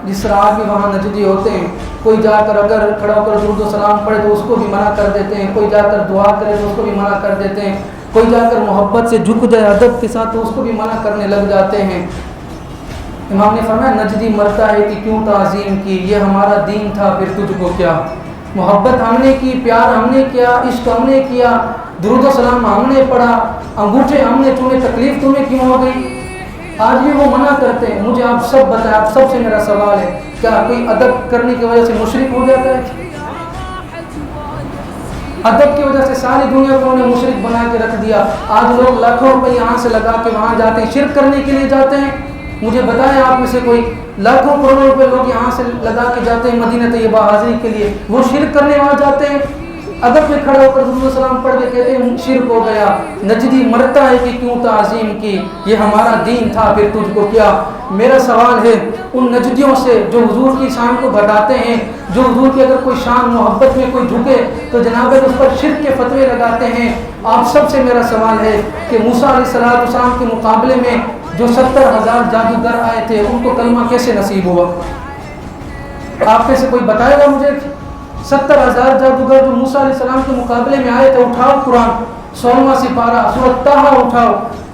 جس طرح آج بھی وہاں نجدی ہوتے ہیں، کوئی جا کر اگر کھڑا ہو کر درود و سلام پڑھے تو اس کو بھی منع کر دیتے ہیں، کوئی جا کر دعا کرے تو اس کو بھی منع کر دیتے ہیں، کوئی جا کر محبت سے جھک جائے ادب کے ساتھ تو اس کو بھی منع کرنے لگ جاتے ہیں۔ امام نے فرمایا نجدی مرتا ہے کہ کیوں تعظیم کی، یہ ہمارا دین تھا پھر تجھ کو کیا۔ محبت ہم نے کی، پیار ہم نے کیا، عشق ہم نے کیا، درود و سلام ہم نے پڑھا، انگوٹھے ہم نے چومے، تکلیف تمہیں کیوں ہو گئی؟ آج بھی وہ منع کرتے ہیں۔ مجھے آپ سب بتائیں، آپ سب سے میرا سوال ہے، کیا کوئی ادب کرنے کی وجہ سے مشرک ہو جاتا ہے؟ ادب کی وجہ سے ساری دنیا کو انہوں نے مشرک بنا کے رکھ دیا۔ آج لوگ لاکھوں روپے یہاں سے لگا کے وہاں جاتے ہیں، شرک کرنے کے لیے جاتے ہیں۔ مجھے بتائیں آپ میں سے کوئی لاکھوں کروڑوں روپے لوگ یہاں سے لگا کے جاتے ہیں مدینہ طیبہ حاضری کے لیے، وہ شرک کرنے وہاں جاتے ہیں۔ ادب میں کھڑا ہو کر درود و سلام پڑھ کے کہتے ہیں شرک ہو گیا۔ نجدی مرتا ہے کہ کیوں تعظیم کی، یہ ہمارا دین تھا پھر تجھ کو کیا۔ میرا سوال ہے ان نجدیوں سے جو حضور کی شان کو گھٹاتے ہیں، جو حضور کی اگر کوئی شان محبت میں کوئی جھکے تو جناب اس پر شرک کے فتوے لگاتے ہیں۔ آپ سب سے میرا سوال ہے کہ موسیٰ علیہ السلام کے مقابلے میں جو 70,000 جادوگر آئے تھے ان کو کلمہ کیسے نصیب ہوا؟ آپ میں سے کوئی بتائے گا مجھے؟ 70,000 جادوگر جو موسیٰ علیہ السلام کے مقابلے میں آئے تھے، اٹھاؤ قرآن 16واں سپارہ سورۃ طٰہٰ اٹھاؤ،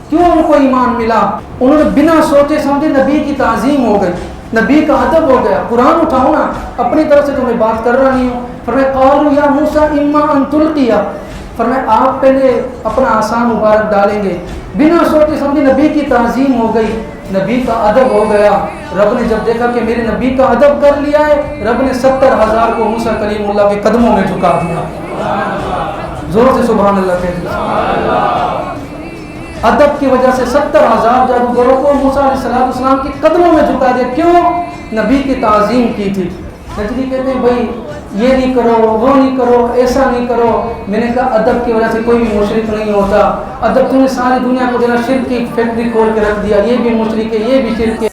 کیوں ان کو ایمان ملا؟ انہوں نے بنا سوچے سمجھے نبی کی تعظیم ہو گئی، نبی کا ادب ہو گیا۔ قرآن اٹھاؤ نا، اپنی طرف سے تو میں بات کر رہا نہیں ہوں۔ فرمایا قالوا یا موسیٰ اما ان تلقی، فرمایا آپ پہلے اپنا آسان مبارک ڈالیں گے۔ بنا سوچے سمجھے نبی کی تعظیم ہو گئی، نبی کا ادب ہو گیا۔ رب نے جب دیکھا کہ میرے نبی کا ادب کر لیا ہے، رب نے 70,000 کو موسیٰ کلیم اللہ کے قدموں میں جھکا دیا۔ زور سے سبحان اللہ کہہ دیجیے۔ ادب کی وجہ سے 70,000 جادوگروں کو موسیٰ علیہ السلام کے قدموں میں جھکا دیا۔ کیوں؟ نبی کی تعظیم کی تھی۔ نجدی کہتے ہیں بھائی یہ نہیں کرو، وہ نہیں کرو، ایسا نہیں کرو۔ میں نے کہا ادب کی وجہ سے کوئی بھی مشرک نہیں ہوتا۔ ادب تم نے ساری دنیا کو ذرا شرک کی فیکٹری کھول کے رکھ دیا، یہ بھی مشرک ہے، یہ بھی شرک ہے۔